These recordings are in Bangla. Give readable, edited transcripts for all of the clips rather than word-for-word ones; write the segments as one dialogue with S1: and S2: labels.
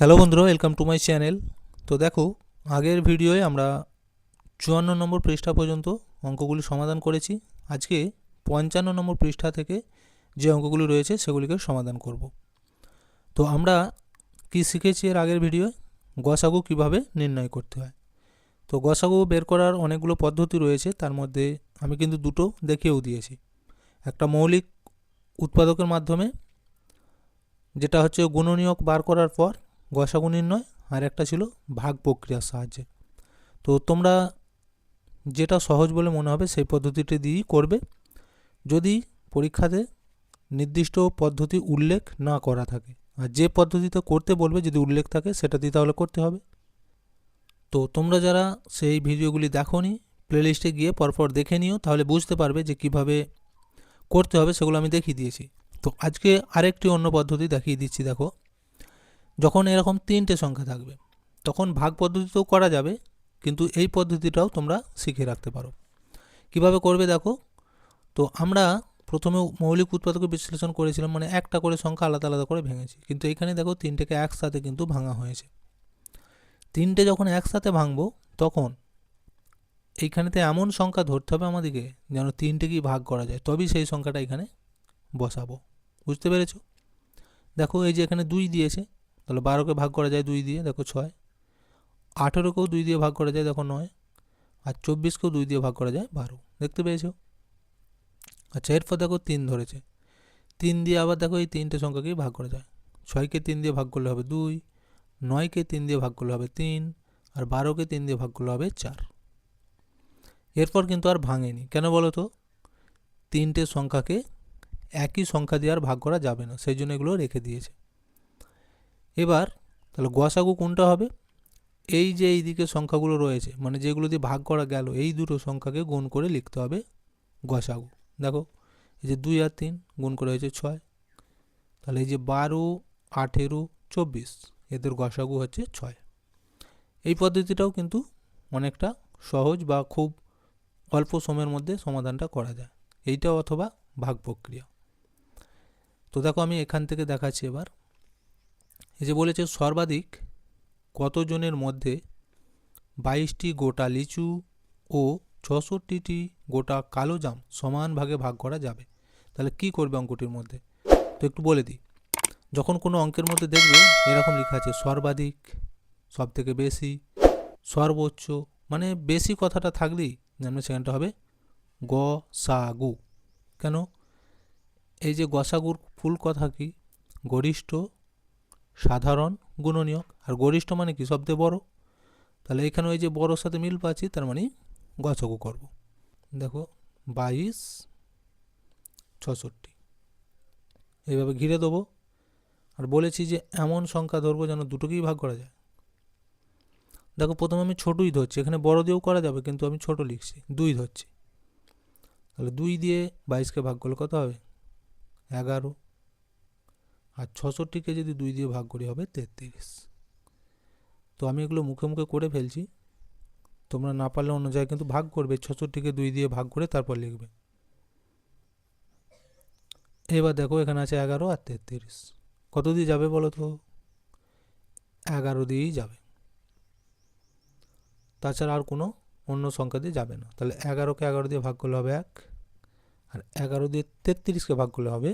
S1: হ্যালো বন্ধুরা, ওয়েলকাম টু মাই চ্যানেল। তো দেখো, আগের ভিডিওয়ে আমরা 54 নম্বর পৃষ্ঠা পর্যন্ত অঙ্কগুলি সমাধান করেছি। আজকে 55 নম্বর পৃষ্ঠা থেকে যে অঙ্কগুলি রয়েছে সেগুলিকে সমাধান করব। তো আমরা কি শিখেছি এর আগের ভিডিওয়ে? গসাগু কিভাবে নির্ণয় করতে হয়। তো গসাগু বের করার অনেকগুলো পদ্ধতি রয়েছে, তার মধ্যে আমি কিন্তু দুটো দেখিয়েও দিয়েছি। একটা মৌলিক উৎপাদকের মাধ্যমে, যেটা হচ্ছে গুণনীয়ক বার করার পর গসাগু নির্ণয়, আর একটা ছিল ভাগ প্রক্রিয়ার সাহায্যে। তো তোমরা যেটা সহজ বলে মনে হবে সেই পদ্ধতিটি দিয়েই করবে, যদি পরীক্ষাতে নির্দিষ্ট পদ্ধতি উল্লেখ না করা থাকে। আর যে পদ্ধতিতে করতে বলবে যদি উল্লেখ থাকে সেটা দিয়ে তাহলে করতে হবে। তো তোমরা যারা সেই ভিডিওগুলি দেখোনি, প্লেলিস্টে গিয়ে পরপর দেখে নিও, তাহলে বুঝতে পারবে যে কিভাবে করতে হবে, সেগুলো আমি দেখিয়ে দিয়েছি। তো আজকে আরেকটি অন্য পদ্ধতি দেখিয়ে দিচ্ছি। দেখো, যখন এরকম তিনটে সংখ্যা থাকবে তখন ভাগ পদ্ধতিতেও করা যাবে, কিন্তু এই পদ্ধতিটাও তোমরা শিখে রাখতে পারো। কিভাবে করবে দেখো। তো আমরা প্রথমে মৌলিক উৎপাদকে বিশ্লেষণ করেছিলাম, মানে একটা করে সংখ্যা আলাদা আলাদা করে ভেঙেছি, কিন্তু এখানে দেখো তিনটেকে একসাথে কিন্তু ভাঙা হয়েছে। তিনটে যখন একসাথে ভাঙবো তখন এইখানেতে এমন সংখ্যা ধরতে হবে আমাদেরকে যেন তিনটেকেই ভাগ করা যায়, তবেই সেই সংখ্যাটা এখানে বসাবো। বুঝতে পেরেছো? দেখো, এই যে এখানে 2 দিয়েছে, তাহলে 12কে ভাগ করা যায় 2 দিয়ে, দেখো 6। 18কেও 2 দিয়ে ভাগ করা যায়, দেখো 9। আর 24কেও 2 দিয়ে ভাগ করা যায় 12। দেখতে পেয়েছো? আচ্ছা, এরপর দেখো 3 ধরেছে, 3 দিয়ে আবার দেখো এই তিনটে সংখ্যাকেই ভাগ করা যায়। 6কে 3 দিয়ে ভাগ করলে হবে 2, 9কে 3 দিয়ে ভাগ করলে হবে 3, আর 12কে 3 দিয়ে ভাগ করলে হবে 4। এরপর কিন্তু আর ভাঙেনি, কেন বলো তো? তিনটে সংখ্যাকে একই সংখ্যা দিয়ে আর ভাগ করা যাবে না, সেই জন্য এগুলো রেখে দিয়েছে। এবার তাহলে গসাগু কোনটা হবে? এই যে এই দিকে সংখ্যাগুলো রয়েছে, মানে যেগুলো দিয়ে ভাগ করা গেল, এই দুটো সংখ্যাকে গুণ করে লিখতে হবে গসাগু। দেখো, এই যে 2 আর 3 গুণ করে হয়েছে 6, তাহলে এই যে 12, 18, 24, এদের গসাগু হচ্ছে 6। এই পদ্ধতিটাও কিন্তু অনেকটা সহজ, বা খুব অল্প সময়ের মধ্যে সমাধানটা করা যায়, এইটা অথবা ভাগ প্রক্রিয়া। তো দেখো, আমি এখান থেকে দেখাচ্ছি এবার। এই যে বলেছে সর্বাধিক কতজনের মধ্যে 22টি গোটা লিচু ও 66টি গোটা কালো জাম সমান ভাগে ভাগ করা যাবে। তাহলে কি করবে অঙ্কটির মধ্যে? তো একটু বলে দিই। যখন কোনো অঙ্কের মধ্যে দেখবে এরকম লেখা আছে সর্বাধিক, সব থেকে বেশি, সর্বোচ্চ, মানে বেশি কথাটা থাকলেই জানবে সেখানটা হবে গসাগু। কেন? এই যে গসাগুর ফুল কথা কি? গরিষ্ঠ, সাধারণ, গুণনীয়ক। আর গরিষ্ঠ মানে কি? সবথেকে বড়। তাহলে এখানে ওই যে বড়োর সাথে মিল পাচ্ছি, তার মানে গসাগু করব। দেখো, 22, 66, এইভাবে ঘিরে দেবো। আর বলেছি যে এমন সংখ্যা ধরবো যেন দুটোকেই ভাগ করা যায়। দেখো, প্রথমে আমি ছোটই ধরছি, এখানে বড় দিয়েও করা যাবে, কিন্তু আমি ছোট লিখছি, 2 ধরছি। তাহলে 2 দিয়ে 22কে ভাগ করলে কত হবে? 11। আর 66কে যদি 2 দিয়ে ভাগ করি হবে 33। তো আমি এগুলো মুখে মুখে করে ফেলছি, তোমরা না পারলে অন্য জায়গায় কিন্তু ভাগ করবে, 66কে 2 দিয়ে ভাগ করে তারপর লিখবে। এবার দেখো, এখানে আছে 11 আর 33, কত দিয়ে যাবে বলো তো? 11 দিয়েই যাবে, তাছাড়া আর কোনো অন্য সংখ্যা দিয়ে যাবে না। তাহলে 11কে 11 দিয়ে ভাগ করলে হবে 1, আর 11 দিয়ে 33কে ভাগ করলে হবে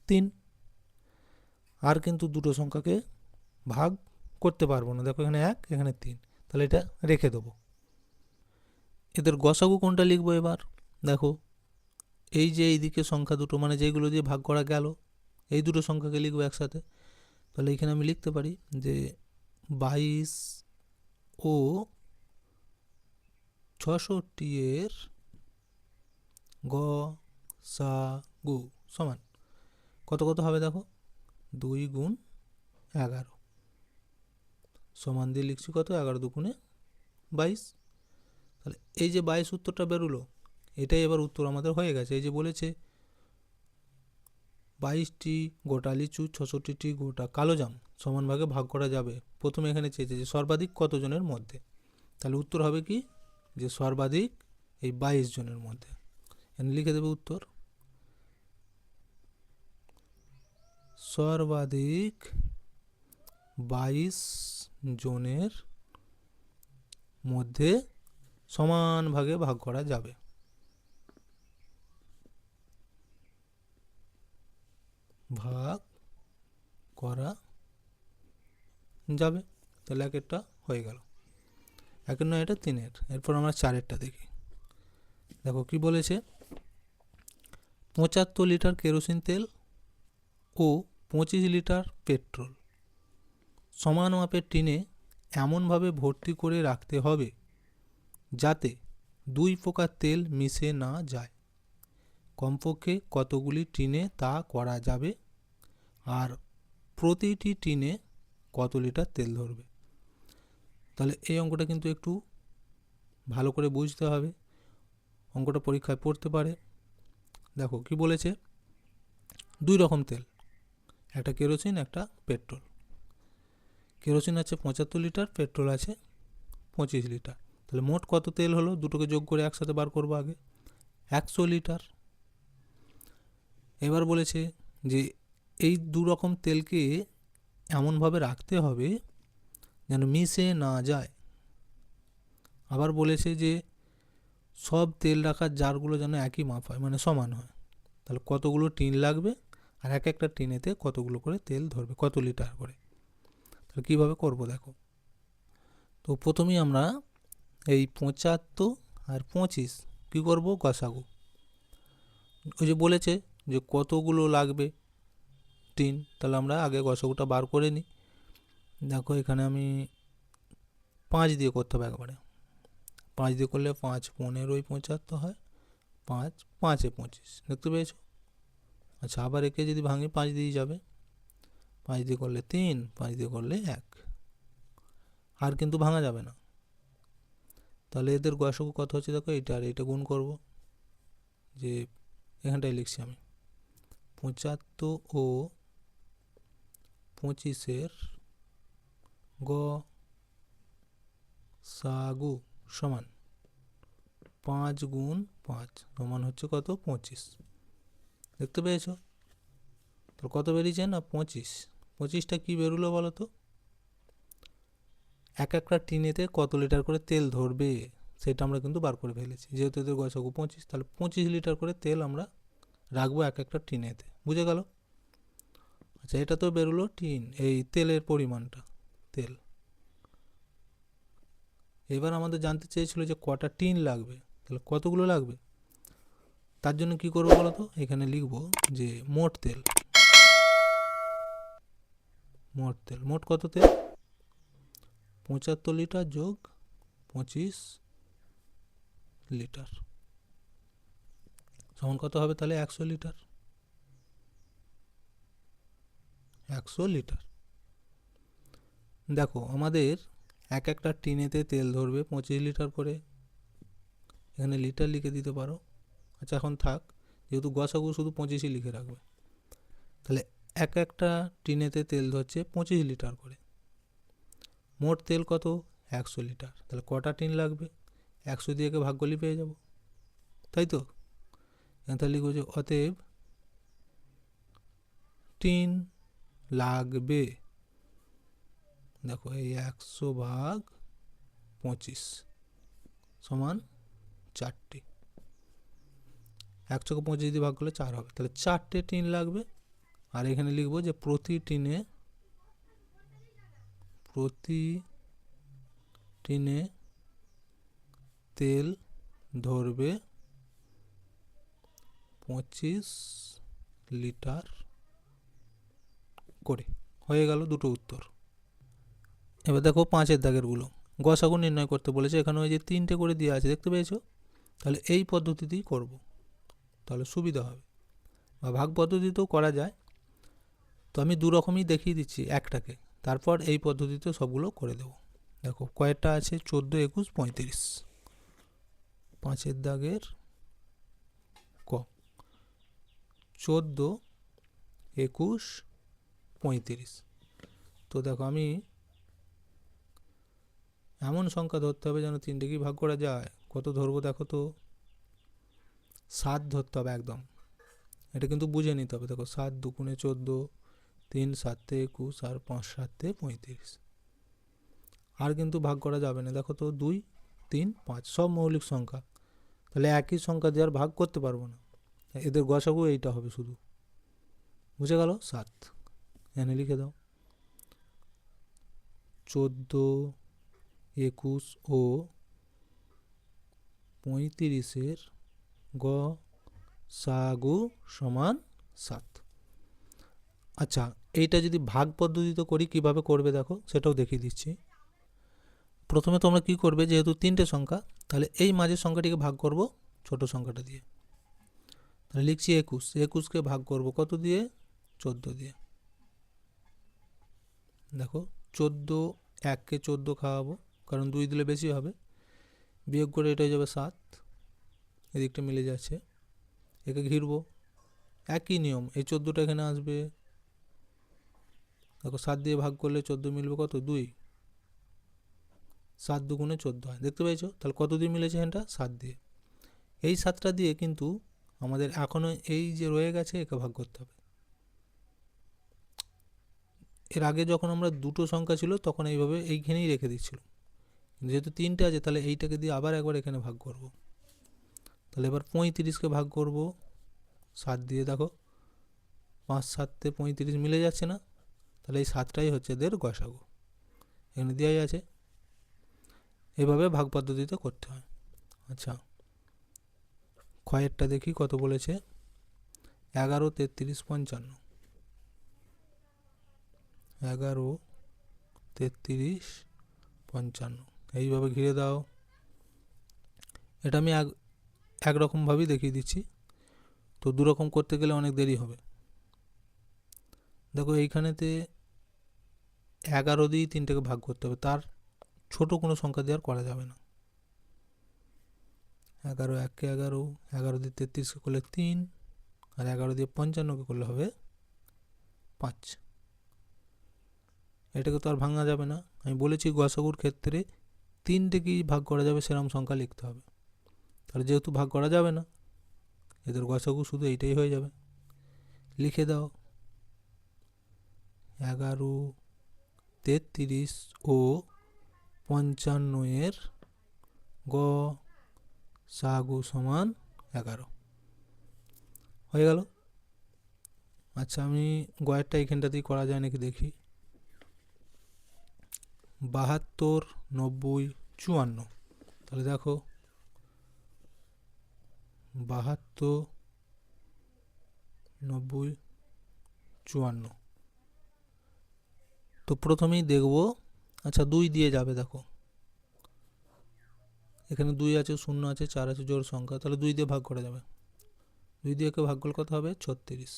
S1: 3। আর কিন্তু দুটো সংখ্যাকে ভাগ করতে পারবো না। দেখো, এখানে 1, এখানে 3, তাহলে এটা রেখে দেবো। এদের গসাগু কোনটা লিখবো এবার? দেখো, এই যে এইদিকে সংখ্যা দুটো, মানে যেগুলো দিয়ে ভাগ করা গেল, এই দুটো সংখ্যাকে লিখবো একসাথে। তাহলে এখানে আমি লিখতে পারি যে 22 ও 66 এর গসাগু সমান কত কত হবে? দেখো, 2 গুণ 11 সমান দিয়ে লিখছি কত? 11 দুগুণে 22। তাহলে এই যে 22 উত্তরটা বেরোলো, এটাই এবার উত্তর আমাদের হয়ে গেছে। এই যে বলেছে 22টি গোটা লিচু, 66টি গোটা কালো জাম সমান ভাগে ভাগ করা যাবে। প্রথমে এখানে চেয়েছে যে সর্বাধিক কতজনের মধ্যে, তাহলে উত্তর হবে কি? যে সর্বাধিক এই 22 জনের মধ্যে। এখানে লিখে দেবে উত্তর, সর্বাধিক 22 জনের মধ্যে সমান ভাগে ভাগ করা যাবে। ভাগ করা যাবে। তাহলে একেরটা হয়ে গেল। একের নয়, এটা 3-এর। এরপর আমরা 4-এরটা দেখি। দেখো কি বলেছে, 75 লিটার কেরোসিন তেল ও 25 লিটার পেট্রোল সমান মাপের টিনে এমনভাবে ভর্তি করে রাখতে হবে যাতে 2 প্রকার তেল মিশে না যায়। কমপক্ষে কতগুলি টিনে তা করা যাবে, আর প্রতিটি টিনে কত লিটার তেল ধরবে। তাহলে এই অঙ্কটা কিন্তু একটু ভালো করে বুঝতে হবে, অঙ্কটা পরীক্ষায় পড়তে পারে। দেখো কি বলেছে, 2 রকম তেল, একটা কেরোসিন একটা পেট্রোল। কেরোসিন আছে 75 লিটার, পেট্রোল আছে 25 লিটার। তাহলে মোট কত তেল হলো, দুটোকে যোগ করে একসাথে বার করবো আগে, 100 লিটার। এবার বলেছে যে এই 2 রকম তেলকে এমনভাবে রাখতে হবে যেন মিশে না যায়। আবার বলেছে যে সব তেল রাখার জারগুলো যেন একই মাপ হয়, মানে সমান হয়। তাহলে কতগুলো টিন লাগবে, আর এক একটা টিনেতে কতগুলো করে তেল ধরবে, কত লিটার করে। তাহলে কীভাবে করব দেখো। তো প্রথমেই আমরা এই 75 আর 25 কী করব, গসাগু। ওই যে বলেছে যে কতগুলো লাগবে টিন, তাহলে আমরা আগে গসাগুটা বার করে নিই। দেখো এখানে আমি 5 দিয়ে করতে হবে একবারে। 5 দিয়ে করলে 5 15 75 হয়, 5 5 25, দেখতে পেয়েছো। আচ্ছা, আবার একে যদি ভাঙি 5 দিয়ে যাবে, 5 দিয়ে করলে 3, 5 দিয়ে করলে 1, আর কিন্তু ভাঙা যাবে না। তাহলে এদের গসাগু কত হচ্ছে দেখো, এইটা আর এইটা গুণ করব, যে এখানটায় লিখছি আমি 75 ও 25-এর গসাগু সমান 5 গুণ 5 সমান হচ্ছে কত, 25। দেখতে পেয়েছো। তো কত বেরিয়েছে না, 25। 25টা কী বেরোলো বলো তো, এক একটা টিনেতে কত লিটার করে তেল ধরবে সেটা আমরা কিন্তু বার করে ফেলেছি। যেহেতু এদের গসাগু 25, তাহলে 25 লিটার করে তেল আমরা রাখবো এক একটা টিনেতে। বুঝে গেল। আচ্ছা, এটা তো বেরোলো টিন, এই তেলের পরিমাণটা, তেল। এবার আমাদের জানতে চেয়েছিল যে কটা টিন লাগবে, তাহলে কতগুলো লাগবে। তার জন্য কি করবো বলো তো, এখানে লিখবো যে মোট তেল। মোট তেল, মোট কত তেল, 75 লিটার যোগ 25 লিটার সমান কত হবে, তাহলে 100 লিটার। 100 লিটার। দেখো আমাদের এক একটা টিনেতে তেল ধরবে 25 লিটার করে, এখানে লিটার লিখে দিতে পারো। আচ্ছা, এখন থাক, যেহেতু গসাগু শুধু 25ই লিখে রাখবে। তাহলে এক একটা টিনেতে তেল ধরছে 25 লিটার করে, মোট তেল কত, 100 লিটার। তাহলে কটা টিন লাগবে, 100 দিয়ে ভাগ করলে পেয়ে যাব, তাই তো। তাহলে লিখবো যে অতএব টিন লাগবে, দেখো এই 100 ভাগ 25 সমান 4টি। 100কে 25 দিয়ে ভাগ করলে 4 হবে, তাহলে 4টে টিন লাগবে। আর এখানে লিখবো যে প্রতি টিনে তেল ধরবে 25 লিটার করে। হয়ে গেল দুটো উত্তর। এবার দেখো 5-এর দাগেরগুলো, গসাগু নির্ণয় করতে বলেছে। এখানে ওই যে 3টে করে দেওয়া আছে, দেখতে পেয়েছো। তাহলে এই পদ্ধতিতেই করব, তাহলে সুবিধা হবে। বা ভাগ পদ্ধতিতেও করা যায়, তো আমি 2 রকমই দেখিয়ে দিচ্ছি একটাকে, তারপর এই পদ্ধতিতে সবগুলো করে দেব। দেখো কয়েকটা আছে, 14, 21, 35। 5-এর দাগের ক, 14, 21, 35। তো দেখো আমি এমন সংখ্যা ধরতে হবে যেন 3টেকেই ভাগ করা যায়। কত ধরবো দেখো তো, 7 ধরতে হবে একদম। এটা কিন্তু বুঝে নিতে হবে। দেখো 7 2 14, 3 7 21 আর 5 7 35। আর কিন্তু ভাগ করা যাবে না, দেখো তো 2 3 5 সব মৌলিক সংখ্যা, তাহলে একই সংখ্যা দিয়ে আর ভাগ করতে পারবো না, এদের গসাগু এইটা হবে শুধু। বুঝে গেল? 7 এখানে লিখে দাও। 14 21 ও 35-এর গসাগু সমান 7। আচ্ছা, এইটা যদি ভাগ পদ্ধতিতে করি কিভাবে করবে দেখো, সেটাও দেখিয়ে দিচ্ছি। প্রথমে তোমরা কি করবে, যেহেতু 3টে সংখ্যা, তাহলে এই মাঝের সংখ্যাটিকে ভাগ করব ছোট সংখ্যাটা দিয়ে। তাহলে লিখছি 21, 21কে ভাগ করব কত দিয়ে? 14 দিয়ে। দেখো 14, 1কে 14 খাওয়াবো, কারণ 2 দিলে বেশি হবে, বিয়োগ করে এটা হয়ে যাবে 7, এদিকটা মিলে যাচ্ছে, একে ঘিরবো, একই নিয়ম, এই 14টা এখানে আসবে। দেখো 7 দিয়ে ভাগ করলে 14 মিলবে কত? 2, 7 দুগুণে 14 হয়, দেখতে পেয়েছো? তাহলে কত দিয়ে মিলেছে এখানটা? 7 দিয়ে। এই 7টা দিয়ে কিন্তু আমাদের এখনও এই যে রয়ে গেছে একে ভাগ করতে হবে। এর আগে যখন আমরা দুটো সংখ্যা ছিল তখন এইভাবে এইখানেই রেখে দিচ্ছিল, যেহেতু 3টে আছে তাহলে এইটাকে দিয়ে আবার একবার এখানে ভাগ করব। তাহলে এবার 35কে ভাগ করব 7 দিয়ে, দেখো 5 7 35 মিলে যাচ্ছে না, তাহলে এই 7টাই হচ্ছে এদের গসাগু, এখানে দেওয়াই আছে। এভাবে ভাগ পদ্ধতিতে করতে হয়। আচ্ছা, ক্ষয়েরটা দেখি কত বলেছে। 11 33 55, 11 33 55, এইভাবে ঘিরে দাও। এটা আমি একরকমভাবেই দেখিয়ে দিচ্ছি, তো দুরকম করতে গেলে অনেক দেরি হবে। দেখো এইখানেতে 11 দিয়ে 3টাকে ভাগ করতে হবে, তার ছোট কোনো সংখ্যা দিয়ে আর করা যাবে না। 11 1কে 11, 11 দিয়ে 33কে করলে 3, আর 11 দিয়ে 55কে করলে হবে 5। এটাকে তো আর ভাঙা যাবে না, আমি বলেছি গসাগুর ক্ষেত্রে 3টেকেই ভাগ করা যাবে সেরকম সংখ্যা লিখতে হবে। তাহলে যেহেতু ভাগ করা যাবে না, এদের গসাগু শুধু এইটাই হয়ে যাবে, লিখে দাও। 11 33 ও 55-এর গসাগু সমান 11 হয়ে গেল। আচ্ছা, আমি গয়েরটা এইখানটাতেই করা যায় নাকি দেখি। 72 90 54, তাহলে দেখো 72 90 54, তো প্রথমেই দেখব। আচ্ছা, 2 দিয়ে যাবে, দেখো এখানে 2 আছে, 0 আছে, 4 আছে, জোড় সংখ্যা, তাহলে 2 দিয়ে ভাগ করা যাবে। 2 দিয়ে একে ভাগ করলে কত হবে? 36।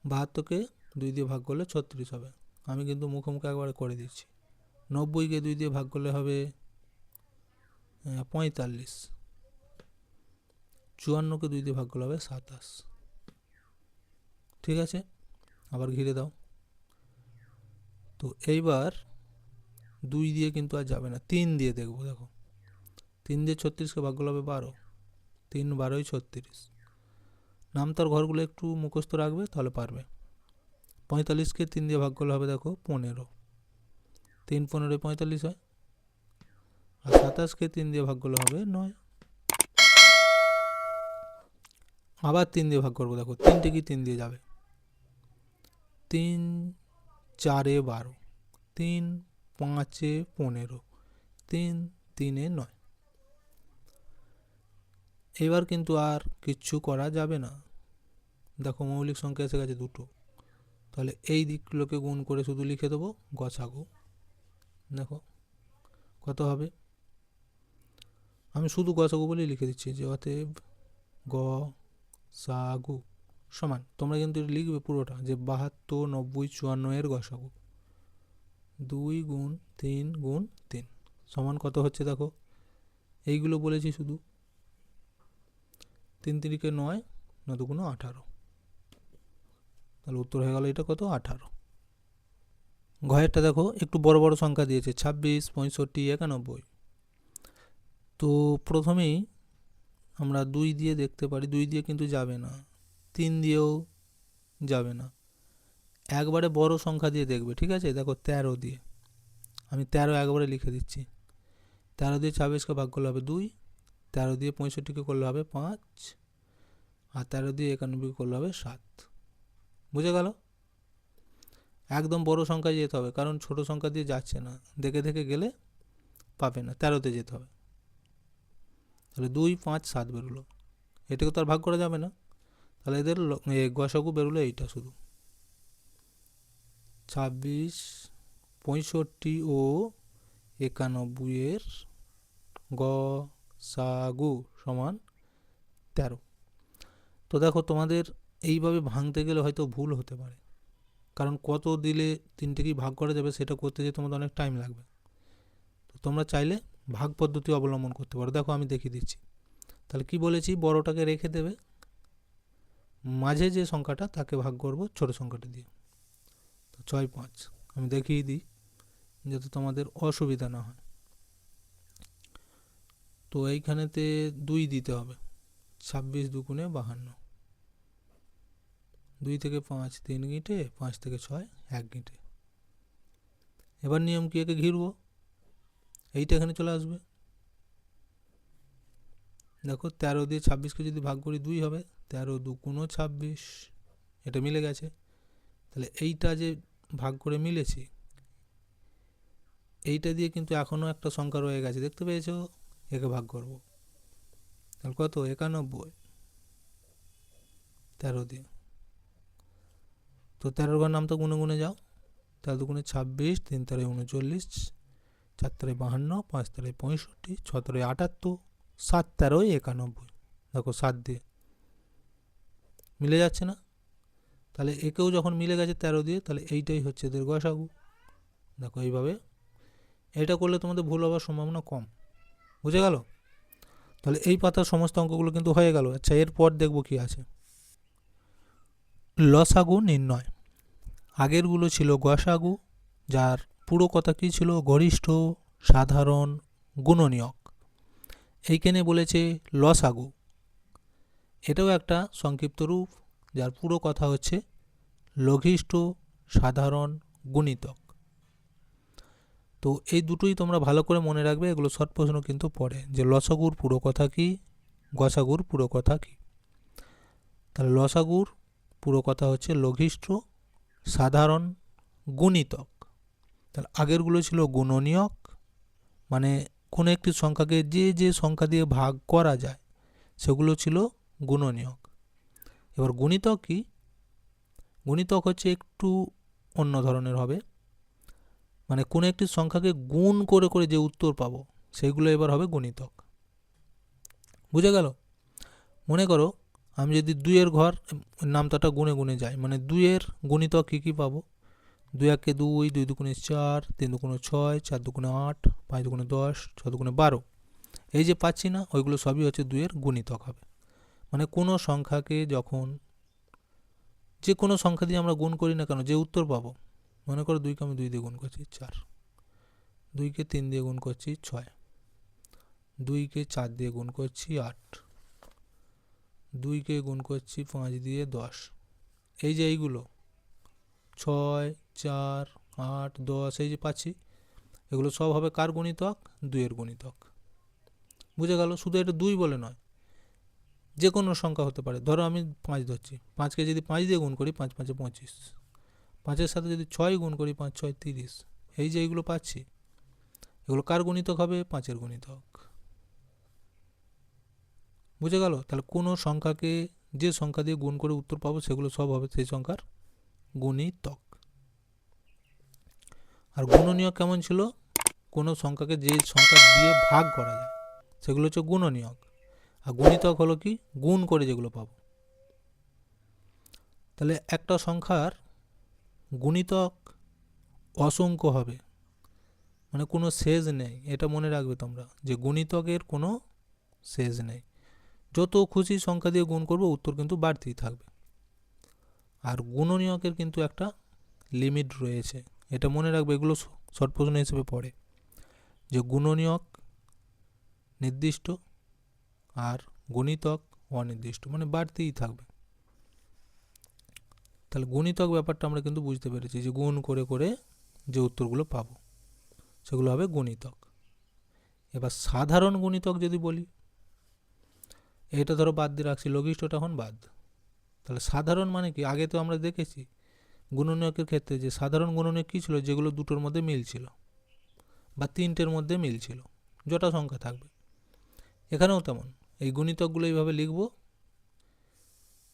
S1: 72কে 2 দিয়ে ভাগ করলে 36 হবে, আমি কিন্তু মুখোমুখি একবারে করে দিচ্ছি। 90কে 2 দিয়ে ভাগ করলে হবে 45। 54কে 2 দিয়ে ভাগ করলে হবে 27। ঠিক আছে, আবার ঘিরে দাও। তো এইবার 2 দিয়ে কিন্তু আর যাবে না, 3 দিয়ে দেখবো। দেখো 3 দিয়ে 36কে ভাগ করলে হবে 12, 3 12ই 36। নাম তার ঘরগুলো একটু মুখস্থ রাখবে, তাহলে পারবে। 45কে 3 দিয়ে ভাগ করলে হবে দেখো 15, 3 15 45 হয়। আর 27কে 3 দিয়ে ভাগ করলে হবে 9। আবার 3 দিয়ে ভাগ করবো, দেখো 3টে কি 3 দিয়ে যাবে, 3 4 12, 3 5 15, 3 3 9। এবার কিন্তু আর কিচ্ছু করা যাবে না, দেখো মৌলিক সংখ্যা এসে গেছে 2টো, তাহলে এই দিকগুলোকে গুণ করে শুধু লিখে দেবো গসাগু। দেখো কত হবে, আমি শুধু গসাগু বলেই লিখে দিচ্ছি যে অতএব গসাগু সমান, তোমরা কিন্তু লিখবে পুরোটা, যে 72 90 54-এর গসাগু 2 গুণ 3 গুণ 3 সমান কত হচ্ছে। দেখো এইগুলো বলেছি শুধু, 3 3-কে 9, 9 2 18, তাহলে উত্তর হয়ে গেল এটা কত? 18। ঘরেরটা দেখো একটু বড় বড় সংখ্যা দিয়েছে, 26 65 91। তো প্রথমেই আমরা 2 দিয়ে দেখতে পারি, 2 দিয়ে কিন্তু যাবে না, 3 দিয়েও যাবে না, একবারে বড় সংখ্যা দিয়ে দেখবে, ঠিক আছে? দেখো 13 দিয়ে, আমি 13 একবারে লিখে দিচ্ছি। 13 দিয়ে 26কে ভাগ করলে হবে 2, 13 দিয়ে 65কে করলে হবে 5, আর 13 দিয়ে 91কে করলে হবে 7। বুঝে গেল? একদম বড় সংখ্যায় যেতে হবে, কারণ ছোট সংখ্যা দিয়ে যাচ্ছে না, দেখে দেখে গেলে পাবে না, 13তে যেতে হবে। তাহলে 2, 5, 7 বেরোলো, এটাকে তো আর ভাগ করা যাবে না, তাহলে এদের গসাগু বেরোলো এইটা শুধু 26, 65 ও 91 এর গসাগু সমান 13। তো দেখো তোমাদের এইভাবে ভাঙতে গেলে হয়তো ভুল হতে পারে, কারণ কত দিলে তিনটেকেই ভাগ করা যাবে সেটা করতে যেয়ে তোমাদের অনেক টাইম লাগবে। তো তোমরা চাইলে ভাগ পদ্ধতি অবলম্বন করতে পারো। দেখো আমি দেখিয়ে দিচ্ছি। তাহলে কি বলেছি, বড়টাকে রেখে দেবে, মাঝে যে সংখ্যাটা তাকে ভাগ করব ছোট সংখ্যাটা দিয়ে। তো 6, 5 আমি দেখিয়ে দিই যাতে তোমাদের অসুবিধা না হয়। তো এইখানেতে 2 দিতে হবে, 26 দুগুণে 52, 2 থেকে 5 3 গিঁটে, 5 থেকে 6 1 গিঁটে। এবার নিয়ম কি, একে ঘিরব, এইটা এখানে চলে আসবে। দেখো 13 দিয়ে 26কে যদি ভাগ করি 2 হবে, 13 দুগুণ 26, এটা মিলে গেছে। তাহলে এইটা যে ভাগ করে মিলেছি, এইটা দিয়ে কিন্তু এখনও একটা সংখ্যা রয়ে গেছে, দেখতে পেয়েছো? একে ভাগ করব, তাহলে কত, 91, 13 দিয়ে। তো 13 ঘর নাম তো গুনে গুনে যাও, 13 দুগুণে 26, 3 তেরোয় 39, 4 তেরোয় 52, 5 তেরোয় 65, 6 তেরোয় 78, 7 তেরোয় 91। দেখো 7 দিয়ে মিলে যাচ্ছে না? তাহলে একেও যখন মিলে গেছে 13 দিয়ে, তাহলে এইটাই হচ্ছে এদের গসাগু। দেখো এইভাবে এটা করলে তোমাদের ভুল হওয়ার সম্ভাবনা কম। বুঝে গেল? তাহলে এই পাতার সমস্ত অঙ্কগুলো কিন্তু হয়ে গেল। আচ্ছা, এরপর দেখবো কি আছে, লসাগু নির্ণয়। আগেরগুলো ছিল গসাগু, যার পুরো কথা কী ছিল, গরিষ্ঠ, সাধারণ, গুণনীয়ক। এইখানে বলেছে লসাগু, এটাও একটা সংক্ষিপ্ত রূপ, যার পুরো কথা হচ্ছে লঘিষ্ঠ, সাধারণ, গুণিতক। তো এই দুটোই তোমরা ভালো করে মনে রাখবে, এগুলো শর্ট প্রশ্ন কিন্তু পড়ে, যে লসাগুর পুরো কথা কি, গসাগুর পুরো কথা কি। তাহলে লসাগুর পুরো কথা হচ্ছে লঘিষ্ঠ, সাধারণ, গুণিতক। তাহলে আগেরগুলো ছিল গুণনীয়ক, মানে কোনো একটি সংখ্যাকে যে যে সংখ্যা দিয়ে ভাগ করা যায় সেগুলো ছিল গুণনীয়ক। এবার গুণিতক কি, গুণিতক হচ্ছে একটু অন্য ধরনের হবে, মানে কোনো একটি সংখ্যাকে গুণ করে করে যে উত্তর পাবো সেইগুলো এবার হবে গুণিতক। বুঝে গেল? মনে করো আমি যদি 2 ঘর নামতাটা গুনে গুনে যাই, মানে 2 গুণিতক কী কী পাবো, 2 1 2, 2 দুগুণে 4, 3 দুগুণে 6, 4 দুগুণে 8, 5 দুগুণে 10, 6 দুগুণে 12। এই যে পাচ্ছি না, ওইগুলো সবই হচ্ছে 2 গুণিতক হবে। মানে কোনো সংখ্যাকে যখন যে কোনো সংখ্যা দিয়ে আমরা গুণ করি না কেন, যে উত্তর পাবো, মনে করো 2কে আমি 2 দিয়ে গুণ করছি 4, 2কে 3 দিয়ে গুণ করছি 6, 2কে 4 দিয়ে গুণ করছি 8, 2কে গুণ করছি 5 দিয়ে 10। এই যে এইগুলো 6, 4, 8, 10, এই যে পাচ্ছি, এগুলো সব হবে কার গুণিতক, 2 গুণিতক। বুঝে গেল? শুধু এটা 2 বলে নয়, যে কোনো সংখ্যা হতে পারে। ধরো আমি 5 ধরছি, 5কে যদি 5 দিয়ে গুণ করি 5 5 25, 5-এর সাথে যদি 6 গুণ করি 5 6 30। এই যে এইগুলো পাচ্ছি, এগুলো কার গুণিতক হবে, 5 গুণিতক। বুঝে গেল? তাহলে কোনো সংখ্যাকে যে সংখ্যা দিয়ে গুণ করে উত্তর পাবো সেগুলো সব হবে সেই সংখ্যার গুণিতক। আর গুণনীয়ক কেমন ছিল, কোনো সংখ্যাকে যে সংখ্যা দিয়ে ভাগ করা যায় সেগুলো হচ্ছে গুণনীয়ক। আর গুণিতক হলো কি, গুণ করে যেগুলো পাবো। তাহলে একটা সংখ্যার গুণিতক অসংখ্য হবে, মানে কোনো শেষ নেই। এটা মনে রাখবে তোমরা, যে গুণিতকের কোনো শেষ নেই, যত খুশি সংখ্যা দিয়ে গুণ করবো উত্তর কিন্তু বাড়তেই থাকবে। আর গুণনীয়কের কিন্তু একটা লিমিট রয়েছে, এটা মনে রাখবে, এগুলো শর্ট প্রশ্ন হিসেবে পড়ে, যে গুণনীয়ক নির্দিষ্ট আর গুণিতক অনির্দিষ্ট, মানে বাড়তেই থাকবে। তাহলে গুণিতক ব্যাপারটা আমরা কিন্তু বুঝতে পেরেছি যে গুণ করে করে যে উত্তরগুলো পাবো সেগুলো হবে গুণিতক। এবার সাধারণ গুণিতক যদি বলি, এটা ধরো বাদ দিয়ে রাখছি, লঘিষ্ঠটা এখন বাদ। তাহলে সাধারণ মানে কি? আগে তো আমরা দেখেছি গুণনীয়কের ক্ষেত্রে যে সাধারণ গুণনীয়ক কী ছিল, যেগুলো দুটোর মধ্যে মিল ছিল বা তিনটের মধ্যে মিল ছিল, জটা সংখ্যা থাকবে। এখানেও তেমন, এই গুণিতকগুলো এইভাবে লিখব,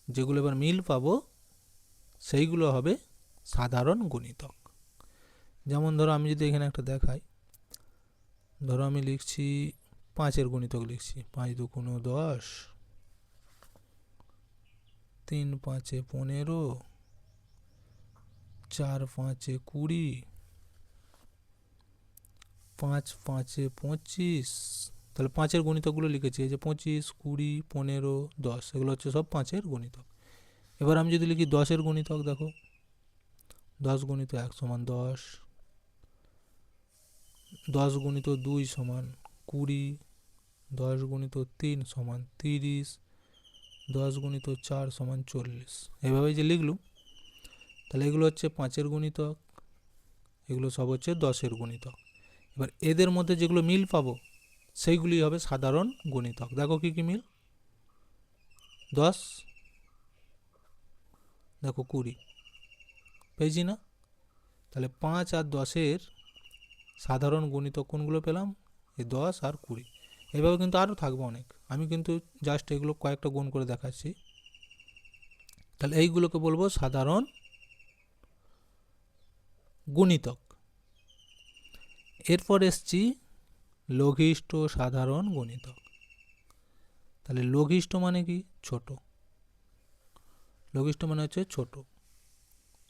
S1: যেগুলো এবার মিল পাবো সেইগুলো হবে সাধারণ গুণিতক। যেমন ধরো আমি যদি এখানে একটা দেখাই, ধরো আমি লিখছি 5-এর গুণিতক লিখছি, 5 × 2 = 10, 3 × 5 = 15, 4 × 5 = 20, 5 × 5 = 25। তাহলে 5-এর গুণিতকগুলো লিখেছি, এই যে 25, 20, 15, 10, এগুলো হচ্ছে সব 5-এর গুণিতক। এবার আমি যদি লিখি 10-এর গুণিতক, দেখো 10 × 1 = 10, 10 × 2 = 20, 10 × 3 = 30, 10 × 4 = 40। এভাবেই যে লিখলুম, তাহলে এগুলো হচ্ছে 5-এর গুণিতক, এগুলো সব হচ্ছে 10-এর গুণিতক। এবার এদের মধ্যে যেগুলো মিল পাবো সেইগুলি হবে সাধারণ গুণিতক। দেখো কি কি মিল, 10, দেখো 20 পেয়েছি না? তাহলে 5 আর 10-এর সাধারণ গুণিতক কোনগুলো পেলাম? এই 10 আর 20। এভাবে কিন্তু আরও থাকবে অনেক, আমি কিন্তু জাস্ট এগুলো কয়েকটা গুণ করে দেখাচ্ছি। তাহলে এইগুলোকে বলবো সাধারণ গুণিতক। এরপর এসছি লঘিষ্ঠ সাধারণ গুণিতক। তাহলে লঘিষ্ঠ মানে কি? ছোট। লঘিষ্ঠ মানে হচ্ছে ছোট,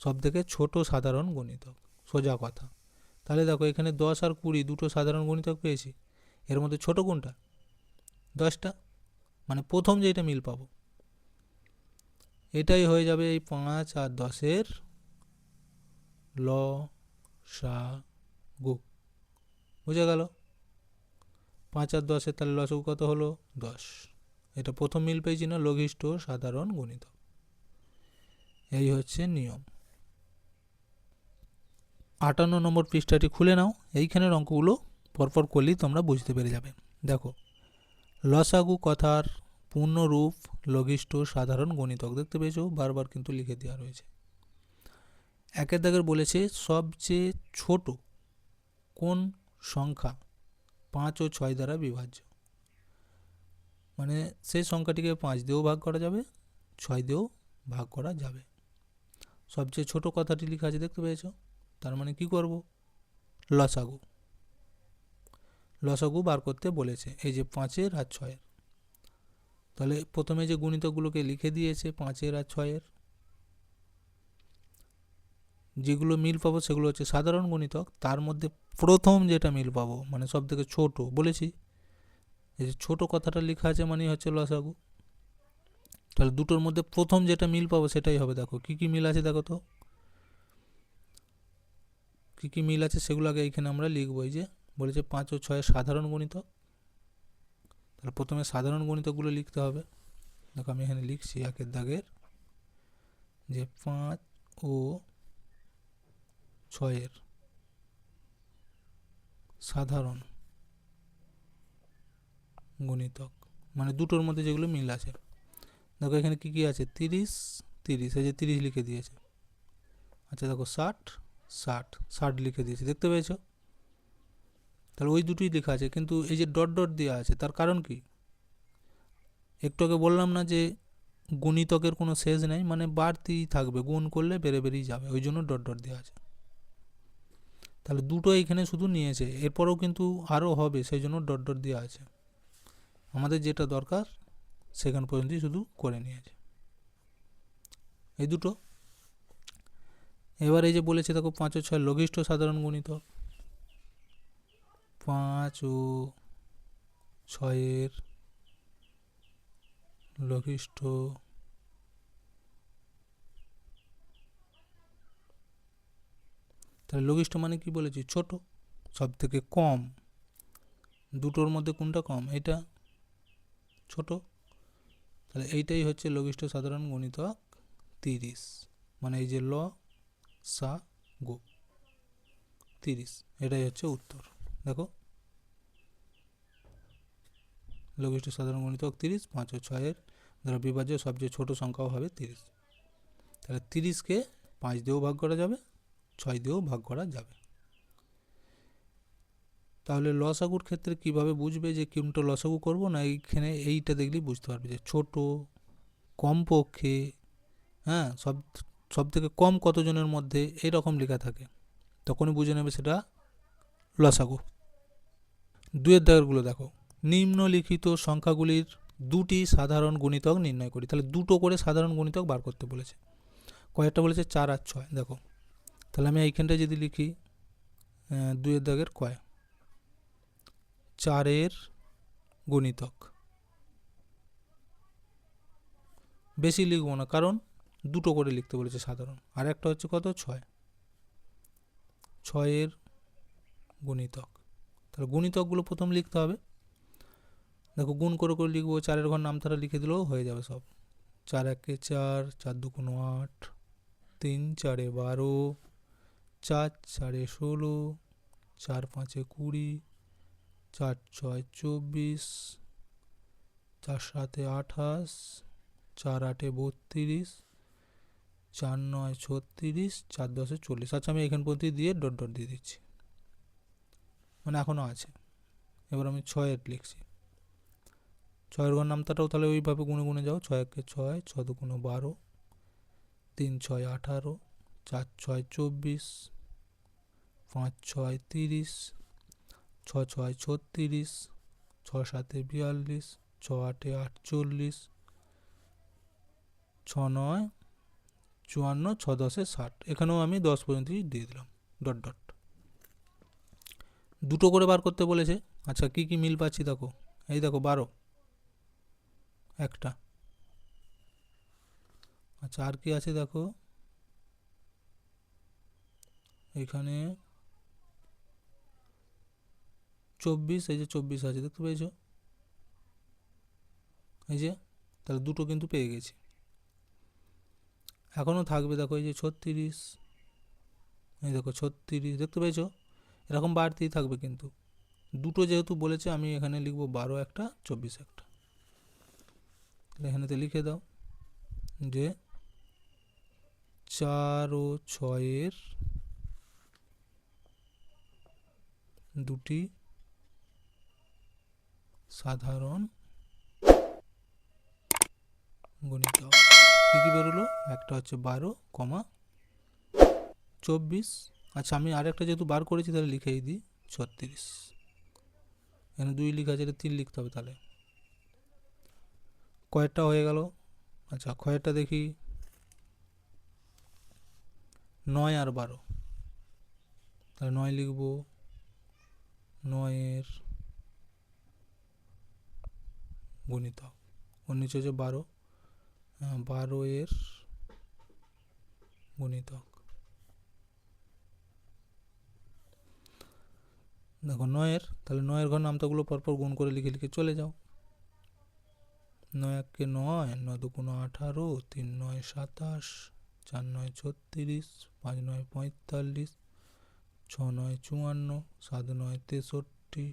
S1: সব থেকে ছোট সাধারণ গুণিতক, সোজা কথা। তাহলে দেখো এখানে 10 আর 20 দুটো সাধারণ গুণিতক পেয়েছি, এর মধ্যে ছোট কোনটা? 10টা, মানে প্রথম যেটা মিল পাবো এটাই হয়ে যাবে এই 5 আর 10-এর লসাগু। বুঝে গেল? 5 আর 10-এর তাহলে লসাগু কত হলো? 10। এটা প্রথম মিল পেয়েছি না, লঘিষ্ঠ সাধারণ গুণিতক। এই হচ্ছে নিয়ম। 58 নম্বর পৃষ্ঠাটি খুলে নাও, এইখানের অঙ্কগুলো পরপর করলেই তোমরা বুঝতে পেরে যাবে। দেখো, লসাগু কথার পূর্ণরূপ লঘিষ্ঠ সাধারণ গুণিতক, দেখতে পেয়েছো বারবার কিন্তু লিখে দেওয়া রয়েছে। একের দাগের বলেছে সবচেয়ে ছোট কোন সংখ্যা 5 ও 6 দ্বারা বিভাজ্য, মানে সেই সংখ্যাটিকে 5 দিয়েও ভাগ করা যাবে, 6 দিয়েও ভাগ করা যাবে। সবচেয়ে ছোট কথাটি লেখা আছে, দেখতে পেয়েছো? তার মানে কি করব? লসাগু। লসাগু বার করতে বলেছে, এই যে 5-এর আর 6-এর। তাহলে প্রথমে যে গুণিতকগুলোকে লিখে দিয়েছে 5-এর আর 6-এর, যেগুলো মিল পাবো সেগুলো হচ্ছে সাধারণ গুণিতক। তার মধ্যে প্রথম যেটা মিল পাবো, মানে সব থেকে ছোট, বলেছি এই যে ছোট কথাটা লেখা আছে মানে হচ্ছে লসাগু। তাহলে দুটোর মধ্যে প্রথম যেটা মিল পাবো সেটাই হবে। দেখো কি কি মিল আছে, দেখো তো কি কি মিল আছে সেগুলো আগে এইখানে আমরা লিখবো। এই যে বলেছে 5 ও 6-এর সাধারণ গুণিতক, তাহলে প্রথমে সাধারণ গুণিতকগুলো লিখতে হবে। দেখো আমি এখানে লিখছি একের দাগের যে 5 ও 6-এর সাধারণ গুণিতক, মানে দুটোর মধ্যে যেগুলো মিল আছে। দেখো এখানে কি কি আছে, 30, 30, এই যে 30 লিখে দিয়েছে। আচ্ছা দেখো 60, 60, 60 লিখে দিয়েছে, দেখতে পেয়েছো? তাহলে ওই দুটোই লেখা আছে, কিন্তু এই যে ডট ডট দেওয়া আছে তার কারণ কি? একটু আগে বললাম না যে গুণিতকের কোনো শেষ নেই, মানে বাড়তেই থাকবে, গুণ করলে বেড়ে বেড়েই যাবে, ওই জন্য ডট ডট দেওয়া আছে। তাহলে দুটো এখানে শুধু নিয়েছে, এরপরেও কিন্তু আরও হবে, সেই জন্য ডট ডট দেওয়া আছে। আমাদের যেটা দরকার সেখান পর্যন্তই শুধু করে নিয়েছে এই দুটো। এবার এই যে বলেছে দেখো 5 ও 6 লঘিষ্ঠ সাধারণ গুণিতক, 5 ও 6-এর লঘিষ্ঠ তাহলে লঘিষ্ঠ মানে কি বলেছি? ছোট, সব থেকে কম। দুটোর মধ্যে কোনটা কম? এটা ছোট। তাহলে এইটাই হচ্ছে লঘিষ্ঠ সাধারণ গুণিতক 30। মানে এই যে ল সা গো 30, এটাই হচ্ছে উত্তর। দেখো লঘিষ্ঠ সাধারণ গুণিতক 30, 5 ও 6 এর দ্বারা বিভাজ্য সবচেয়ে ছোট সংখ্যাও হবে 30। তাহলে 30কে 5 দিয়েও ভাগ করা যাবে, 6 দিয়েও ভাগ করা যাবে। তাহলে লসাগুর ক্ষেত্রে কিভাবে বুঝবে যে কোনটা লসাগু করব? না এইখানে এইটা দেখলেই বুঝতে পারবে যে ছোট, কমপক্ষে, হ্যাঁ, সব থেকে কম কতজনের মধ্যে এইরকম লেখা থাকে, তখনই বুঝে নেবে সেটা লসাগু। 2 দাগেরগুলো দেখো, নিম্নলিখিত সংখ্যাগুলির দুটি সাধারণ গুণিতক নির্ণয় করি। তাহলে দুটো করে সাধারণ গুণিতক বার করতে বলেছে। কয়েকটা বলেছে 4 আর 6। দেখো তাহলে আমি এইখানটায় যদি লিখি 2 দাগের কয় 4 গুণিতক, বেশি লিখবো না কারণ দুটো করে লিখতে বলেছে সাধারণ। আর একটা হচ্ছে কত 6 গুণিতক। তাহলে গুণিতকগুলো প্রথম লিখতে হবে। দেখো গুণ করে করে লিখবো, 4 ঘর নামতারা লিখে দিলেও হয়ে যাবে সব। 4 একে 4, 4 দুগুণ 8, 3 4 12, 4 4 16, 4 5 20, 4 6 24, 4 7 28, 4 8 32, 4 9 36, 4 10 40। আচ্ছা আমি এখান পর্যন্ত দিয়ে ডট ডট দিয়ে দিচ্ছি, মানে এখনও আছে। এবার আমি 6 লিখছি। 6 ঘর নামতাটাও তাহলে ওইভাবে গুনে গুনে যাও। 6 একে 6, 6 দুগুণ 12, 3 6 18, 4 6 24, 5 6 30, 6 6 36, 6 7 42, 6 8 48, 6 9 54, 6 10 60। এখানেও আমি 10 পর্যন্ত দিয়ে দিলাম ডট ডট। দুটো করে বার করতে বলেছে। আচ্ছা কি কি মিল পাচ্ছি দেখো, এই দেখো 12 একটা। আচ্ছা আর কি আছে দেখো, এখানে 24, এই যে 24 আছে, দেখতে পেয়েছো? এই যে, তাহলে দুটো কিন্তু পেয়ে গেছি। এখনও থাকবে দেখো এই যে 36, এই দেখো 36, দেখতে পেয়েছো? এরকম বাড়তেই থাকবে কিন্তু। দুটো যেহেতু বলেছে আমি এখানে লিখবো 12 একটা, 24 একটা। এখানেতে লিখে দাও যে 4 ও 6 দুটি সাধারণ গুণিতক। কী কী বেরোলো? একটা হচ্ছে 12, 24। আচ্ছা আমি আরেকটা যেহেতু বার করেছি তাহলে লিখেই দিই 36। এখানে 2 লিখা আছে, এটা 3 লিখতে হবে। তাহলে কয়েকটা হয়ে গেল। আচ্ছা কয়েকটা দেখি, 9 আর 12। তাহলে 9 লিখব, 9 গুণিতক। ওর নিচে হচ্ছে 12, 12 গুণিতক। দেখো 9, তাহলে 9 ঘর নামতাগুলো পরপর গুণ করে লিখে লিখে চলে যাও। 9 একে 9, 9 দুগুণ 18, 3 9 27, 4 9 36, 5 9 45, 6 9 54, 7 9 63,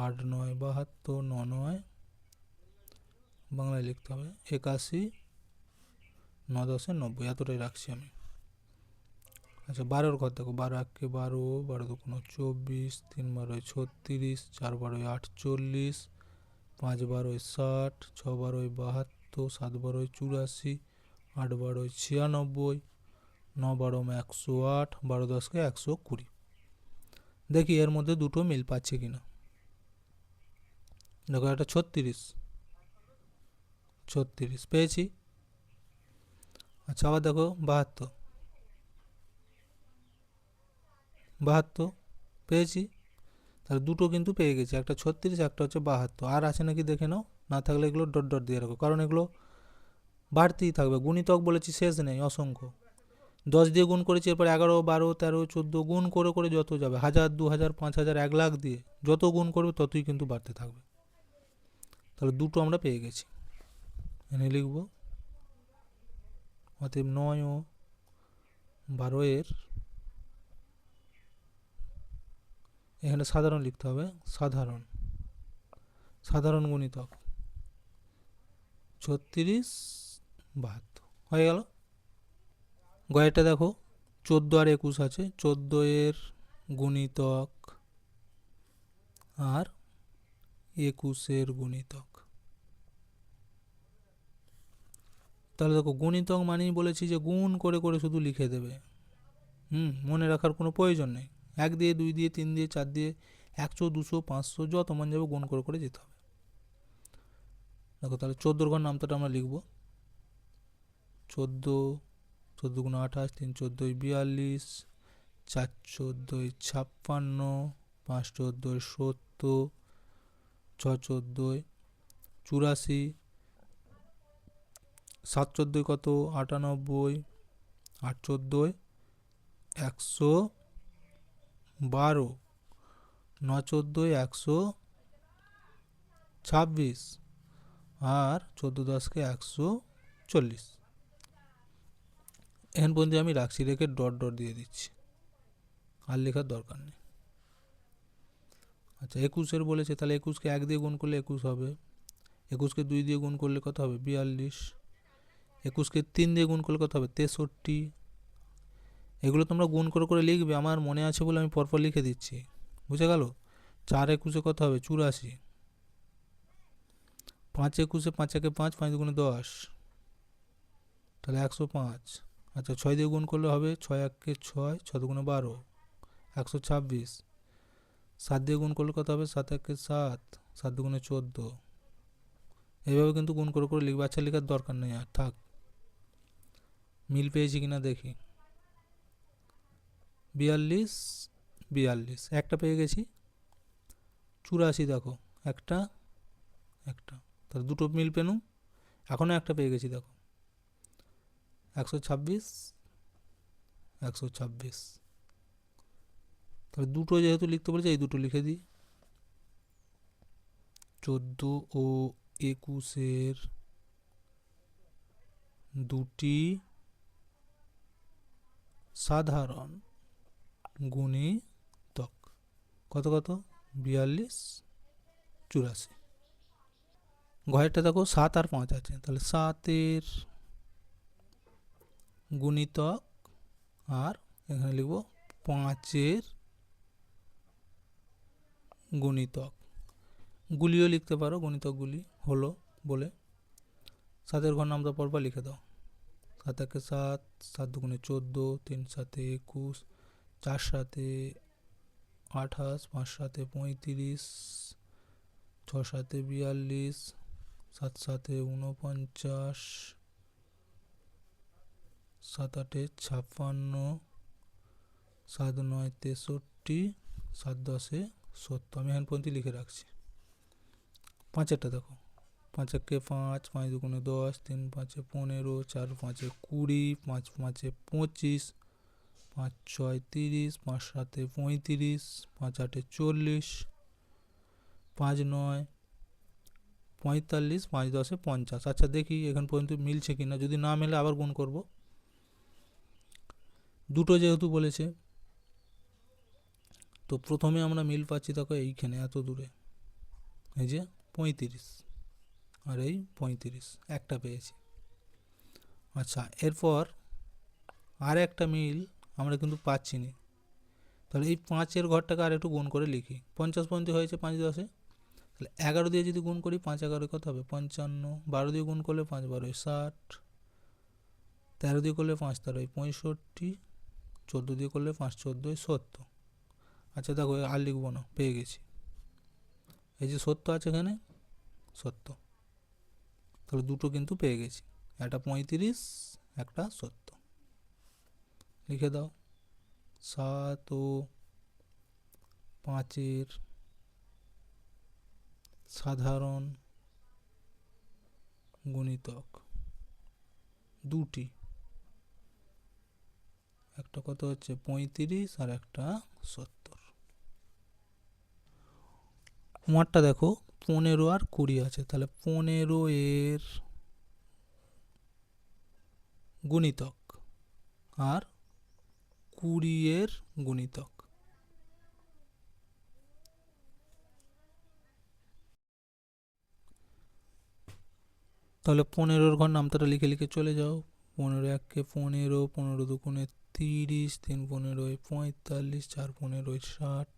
S1: 8 9 72, 9 9 বাংলায় লিখতে হবে 81, 9 10 90। এতটাই রাখছি আমি। আচ্ছা 12 ঘর দেখো, 12 একে 12, 12 দুগুণ 24, 3 12 36, 4 12 48, 5 12 60, 6 12 72, 7 12 84, 8 12 96, 9 12 108, 12 10 120। দেখি এর মধ্যে দুটো মিল পাচ্ছে কিনা। দেখো একটা 36 পেয়েছি। আচ্ছা আবার দেখো 72 পেয়েছি। তাহলে দুটো কিন্তু পেয়ে গেছি, একটা 36, একটা হচ্ছে 72। আর আছে নাকি দেখে নাও, না থাকলে এগুলো ডট ডট দিয়ে রাখো, কারণ এগুলো বাড়তেই থাকবে। গুণিতক বলেছি শেষ নেই, অসংখ্য। 10 দিয়ে গুণ করেছি, এরপর 11 12 13 14 গুণ করে করে যত যাবে, 1000 2000 5000 1 লাখ দিয়ে যত গুণ করবে ততই কিন্তু বাড়তে থাকবে। তাহলে দুটো আমরা পেয়ে গেছি। এনে লিখব অতএব 9 ও 12 এর এখানে সাধারণ লিখতে হবে, সাধারণ সাধারণ গুণিতক 36 72 হয়ে গেল। গয়েরটা দেখো 14 আর 21 আছে, 14 এর গুণিতক আর 21 এর গুণিতক। তাহলে দেখো গুণিতক মানেই বলেছি যে গুণ করে করে শুধু লিখে দেবে, মনে রাখার কোনো প্রয়োজন নেই। 1 দিয়ে 2 দিয়ে 3 দিয়ে 4 দিয়ে 100 200 500 যত মান যাবে গুণ করে করে যেতে হবে। দেখো তাহলে 14 ঘর নামটা আমরা লিখব, 14 14 গুণ 28 3 14 42 4 14 56 5 14 70 6 14 84 7 14 কত 98 8 14 112 9 14 126 আর 14 10 140। এখন পর্যন্ত আমি রাখছি, রেখে ডট ডট দিয়ে দিচ্ছি, আর লেখার দরকার নেই। আচ্ছা 21 বলেছে, তাহলে 21 কে 1 দিয়ে গুণ করলে 21 হবে, 21 কে 2 দিয়ে গুণ করলে কত হবে 42, 21 কে 3 দিয়ে গুণ করলে কত হবে 63। এগুলো তোমরা গুণ করে করে লিখবে, আমার মনে আছে বলে আমি পরপর লিখে দিচ্ছি, বুঝে গেল। 4 21 কত হবে 84, 5 21 5 একে 5 5 দুগুণে 10 তাহলে 105। আচ্ছা 6 দিয়ে গুণ করলে হবে 6 1 6 6 দুগুণে 12 126। 7 দিয়ে গুণ করলে কত হবে 7 1 7 7 দুগুণে 14। এইভাবে কিন্তু গুণ করে করে লিখবে। আচ্ছা লেখার দরকার নেই আর থাক, মিল পেয়েছি কিনা দেখি। 42 42 একটা পেয়ে গেছি। 84 দেখো একটা একটা, তাহলে দুটো মিল পেনু, এখনও একটা পেয়ে গেছি দেখো 126 126। তাহলে দুটো যেহেতু লিখতে বলেছে এই দুটো লিখে দিই। 14 ও 21 দুটি সাধারণ গুণিতক কত কত 42 84। ঘরেরটা দেখো 7 আর 5 আছে, তাহলে 7 এর গুণিতক আর এখানে লিখব 5 এর গুণিতক। গুলিও লিখতে পারো, গুণিতকগুলি হলো বলে। 7 এর ঘর নামটা পরপর লিখে দাও, 7 1 7 7 দুগুণে 14 3 7 21 4 7 28 5 7 35 6 7 42 7 7 49 7 8 56 7 9 63 7 10 70। আমি এখান পর্যন্ত লিখে রাখছি। 5এরটা দেখো 5 1 5 5 দুগুণে 10 3 5 15 4 5 20 5 5 25 5 6 30 5 7 35 5 8 40 5 9 45 5 10 50। আচ্ছা দেখি এখান পর্যন্ত মিলছে কিনা, যদি না মেলে আবার গুণ করব। দুটো যেহেতু বলেছে তো প্রথমে আমরা মিল পাচ্ছি দেখো এইখানে এত দূরে, এই যে 35 আর এই 35 একটা পেয়েছি। আচ্ছা এরপর আর একটা মিল আমরা কিন্তু পাচ্ছি না, তাহলে এই 5 এর ঘরটাকে আর একটু গুণ করে লিখি। 50 পর্যন্ত হয়েছে 5 10, তাহলে 11 দিয়ে যদি গুণ করি 5 11 কত হবে 55, 12 দিয়ে গুণ করলে 5 12 60, 13 দিয়ে করলে 5 13 65, 14 দিয়ে করলে 5 14 70। আচ্ছা দেখো আর লিখবো না, পেয়ে গেছি, এই যে 70 আছে এখানে 70, তাহলে দুটো কিন্তু পেয়ে গেছি, একটা 35 একটা 70। লিখে দাও 7 ও 5 এর সাধারণ গুণিতক দুটি, একটা কত হচ্ছে 35 আর একটা 70। কুমারটা দেখো 15 আর 20 আছে, তাহলে 15 এর গুণিতক আর 20 এর গুণিতক। তাহলে 15-র ঘর নামতাটা লিখে লিখে চলে যাও। 15 একে 15, 15 দুগুণে 30, 3 15 45, 4 15 60,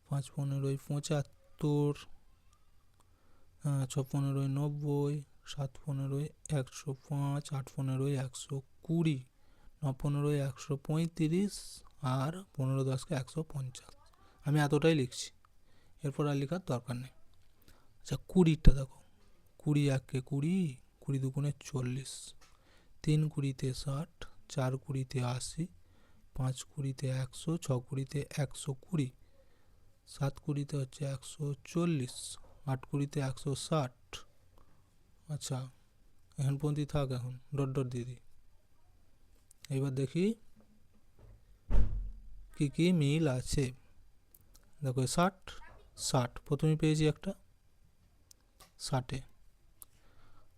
S1: 5 15 75, 6 15 90, 7 15 105, 8 15 120, 9 15 135 আর 15 10 150। আমি এতটাই লিখছি, এরপর আর লেখার দরকার নেই। আচ্ছা 20টা দেখো, 20 একে 20, 20 দুগুণে 40, 3 20-তে 60, 4 20-তে 80, 5 20-তে 100, 6 20-তে 120, 7 20-তে হচ্ছে 140, 8 20-তে 160। আচ্ছা এখন পর্যন্ত থাক, এখন ডট ডট দিয়ে দিই। এবার দেখি কি কি মিল আছে। দেখো 60 60 প্রথমে পেয়েছি একটা 60-এ।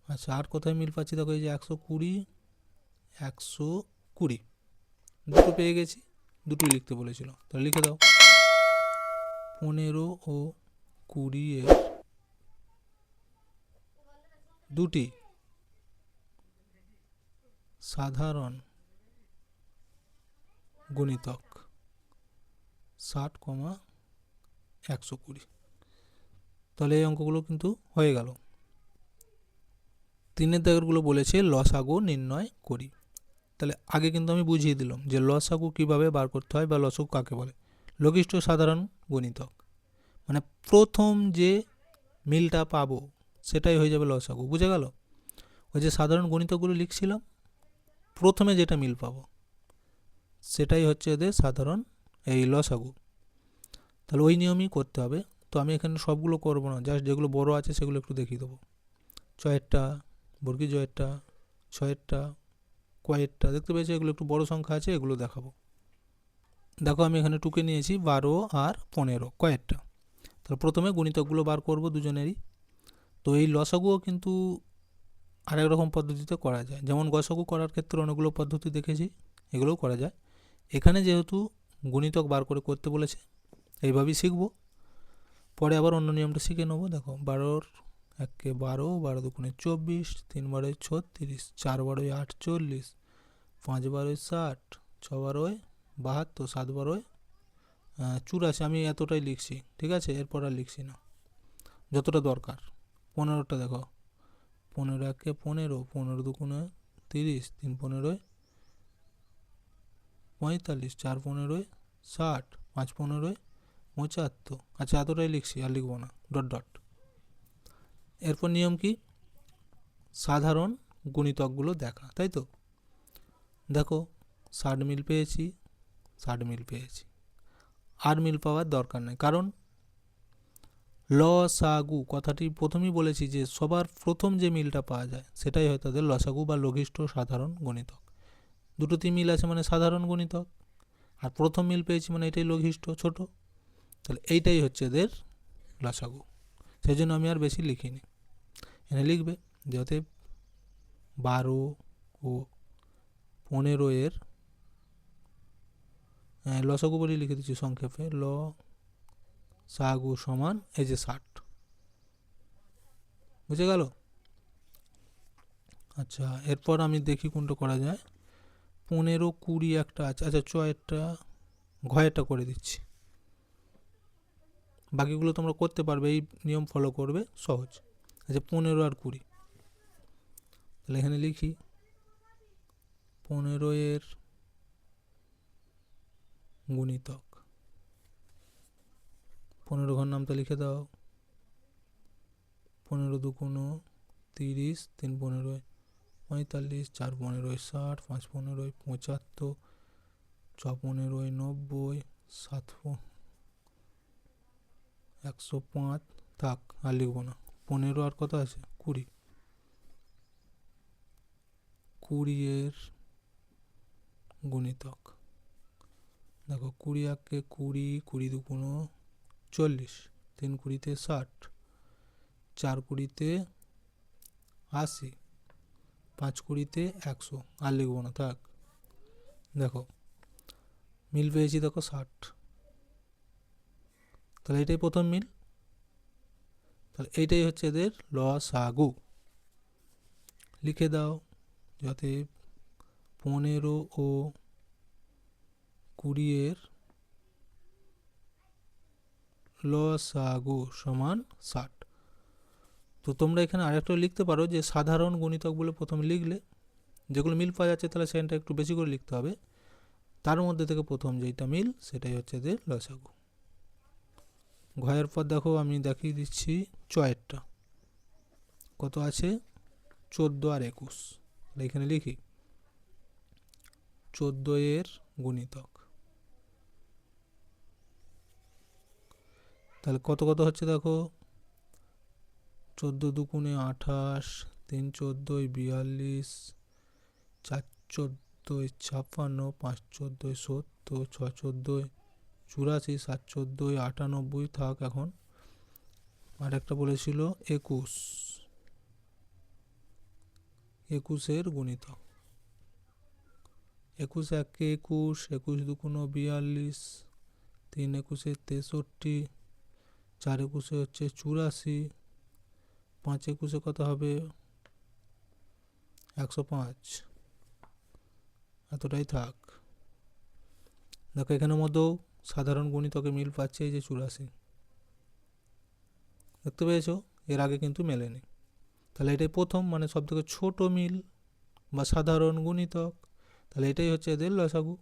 S1: আচ্ছা আর কোথায় মিল পাচ্ছি দেখো, এই যে 120 120 দুটো পেয়ে গেছি, দুটোই লিখতে বলেছিল, তাহলে লিখে দাও। 15 ও 20 এর দুটি সাধারণ গুণিতক 60, 120। তাহলে এই অঙ্কগুলো কিন্তু হয়ে গেল। 3-এর দাগেরগুলো বলেছে লসাগু নির্ণয় করি। তাহলে আগে কিন্তু আমি বুঝিয়ে দিলাম যে লসাগু কিভাবে বার করতে হয় বা লসাগু কাকে বলে। লঘিষ্ঠ সাধারণ গুণিতক মানে প্রথম যে মিলটা পাবো সেটাই হয়ে যাবে লসাগু। বুঝে গেল? ওই যে সাধারণ গণিতগুলো লিখছিলাম, প্রথমে যেটা মিল পাবো সেটাই হচ্ছে এদের সাধারণ এই লসাগু। তাহলে ওই নিয়মই করতে হবে। তো আমি এখানে সবগুলো করবো না, জাস্ট যেগুলো বড় আছে সেগুলো একটু দেখিয়ে দেবো। ছয়েরটা, বর্গী জয়েরটা, ছয়েরটা, কয়েরটা, দেখতে পেয়েছি এগুলো একটু বড় সংখ্যা আছে, এগুলো দেখাবো। দেখো আমি এখানে টুকে নিয়েছি 12 আর 15 কয়েরটা। তাহলে প্রথমে গুণিতকগুলো বার করব দুজনেরই। তো এই লসাগুও কিন্তু আরেক রকম পদ্ধতিতে করা যায়, যেমন গসাগু করার ক্ষেত্রে অনেকগুলো পদ্ধতি দেখেছি, এগুলোও করা যায়। এখানে যেহেতু গুণিতক বার করে করতে বলেছে এইভাবেই শিখবো, পরে আবার অন্য নিয়মটা শিখে নেবো। দেখো 12 একে 12, 12 দুগুণে 24, 3 12 36, 4 12 48, 5 12 60, 6 12 72, 7 12 84। আমি এতটাই লিখছি, ঠিক আছে, এরপর আর লিখছি না, যতটা দরকার। 15টা দেখো, 15 একে 15, 15 দুগুণে 30, 3 15 45, 4 15 60, 5 15 75। আচ্ছা এতটাই লিখছি, আর লিখবো না, ডট ডট। এরপর নিয়ম কি, সাধারণ গুণিতকগুলো দেখা, তাই তো। দেখো 60 মিল পেয়েছি, 60 মিল পেয়েছি, আর মিল পাওয়ার দরকার নেই, কারণ লসাগু কথাটি প্রথমেই বলেছি যে সবার প্রথম যে মিলটা পাওয়া যায় সেটাই হয় তাদের লসাগু বা লঘিষ্ঠ সাধারণ গণিতক। দুটোতেই মিল আছে মানে সাধারণ গণিতক, আর প্রথম মিল পেয়েছি মানে এটাই লঘিষ্ঠ ছোট, তাহলে এইটাই হচ্ছে এদের লসাগু। সেই জন্য আমি আর বেশি লিখিনি। এখানে লিখবে যাতে 12 ও 15 এর লসাগু বলে লিখে দিচ্ছি সংক্ষেপে, লসাগু সমান এই যে 60। বুঝে গেল? আচ্ছা এরপর আমি দেখি কোনটা করা যায়। 15 20 একটা আছে, আচ্ছা ছয়েরটা ঘয়েরটা করে দিচ্ছি, বাকিগুলো তোমরা করতে পারবে, এই নিয়ম ফলো করবে, সহজ। আচ্ছা 15 আর 20, তাহলে এখানে লিখি 15 এর গুণিতক। 15 ঘর নামটা লিখে দাও। 15 দুগুণ 30, 3 15 45, 4 15 60, 5 15 75, 6 15 90, 7 105। থাক আর লিখবো না। 15 আর কত আছে 20, 20 এর গুণিতক। দেখো 20 একে 20, 20 দুগুণ 40, 3 20-তে 60, 4 20-তে 80, 5 20-তে 100, আর লিখবো না, থাক। দেখো মিল পেয়েছি দেখো 60, তাহলে এটাই প্রথম মিল। তাহলে এইটাই হচ্ছে এদের লসাগু। লিখে দাও যাতে 15 ও 20 লসাগু সমান 60। তো তোমরা এখানে আরেকটা লিখতে পারো যে সাধারণ গুণিতক বলে প্রথমে লিখলে, যেগুলো মিল পাওয়া যাচ্ছে তাহলে সেখানটা একটু বেশি করে লিখতে হবে, তার মধ্যে থেকে প্রথম যেটা মিল সেটাই হচ্ছে এদের লসাগু। ঘয়ের পর দেখো আমি দেখিয়ে দিচ্ছি চয়েরটা কত আছে, 14 আর 21। এখানে লিখি 14 এর গুণিতক, তাহলে কত কত হচ্ছে দেখো, 14 দুগুণে 28, 3 14 42, 4 14 56, 5 14 70, 6 14 84, 7 14 98 থাক। এখন আর একটা বলেছিল 21, 21 এর গুণিতক, 21 একে 21, 21 দুগুণ 42, 3 21 63, 4 21 হচ্ছে 84, 5 21 কত হবে 105, এতটাই থাক। দেখো এখানের মধ্যেও সাধারণ গুণিতকে মিল পাচ্ছে এই যে 84, দেখতে পেয়েছো, এর আগে কিন্তু মেলেনি। তাহলে এটাই প্রথম মানে সব থেকে ছোট মিল বা সাধারণ গুণিতক, তাহলে এটাই হচ্ছে এদের লসাগু।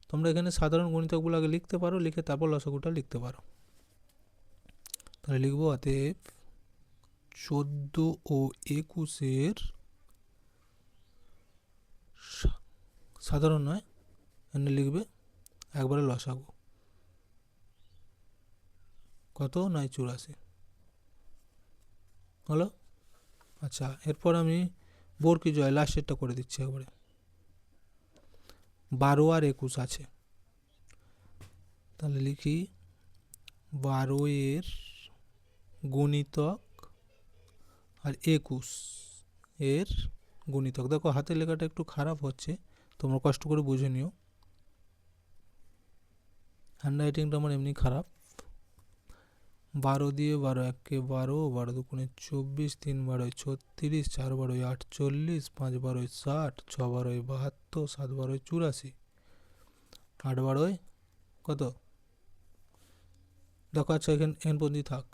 S1: তোমরা এখানে সাধারণ গুণিতকগুলো আগে লিখতে পারো, লিখে তারপর লসাগুটা লিখতে পারো। তাহলে লিখবো অতএব 14 ও 21 সাধারণ নয়, এখানে লিখবে একবারে লসাগু কত, নয় 84 হলো। আচ্ছা, এরপর আমি বর্গী জয় লাস্টেরটা করে দিচ্ছি একবারে। 12 আর 21 আছে, তাহলে লিখি 12 এর গুণিতক আর 21 এর গুণিতক। দেখো হাতের লেখাটা একটু খারাপ হচ্ছে, তোমরা কষ্ট করে বুঝে নিও, হ্যান্ডরাইটিংটা আমার এমনি খারাপ। 12 দিয়ে 12 একে 12, 12 দুগুণে 24, 3 12 36, 4 12 48, 5 12 60, 6 12 72, 7 12 84, 8 12 কত দেখো। আচ্ছা এখানে পর্যন্ত থাক,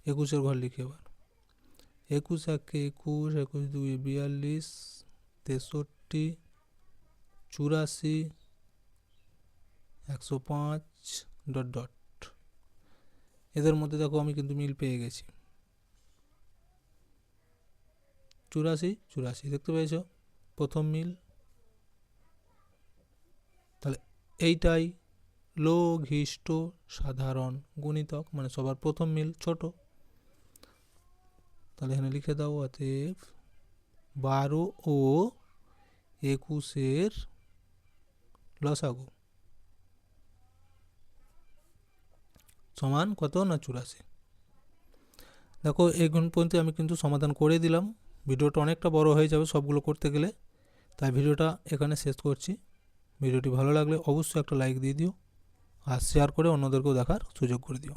S1: 21 ঘর লিখে এবার 21 একে 21, 21 দুই 42, 63, 84, 105 ডট ডট। এদের মধ্যে দেখো আমি কিন্তু মিল পেয়ে গেছি, 84 84, দেখতে পেয়েছো প্রথম মিল। তাহলে এইটাই লঘিষ্ঠ সাধারণ গুণিতক, মানে সবার প্রথম মিল ছোট। তাহলে এখানে লিখে দাও অতএব 12 ও 21 এর লসাগু সমান কত না 84। দেখো এখন পর্যন্ত আমি কিন্তু সমাধান করে দিলাম, ভিডিওটা অনেকটা বড় হয়ে যাবে সবগুলো করতে গেলে, তাই ভিডিওটা এখানে শেষ করছি। ভিডিওটি ভালো লাগলে অবশ্যই একটা লাইক দিয়ে দিও আর শেয়ার করে অন্যদেরকেও দেখার সুযোগ করে দিও।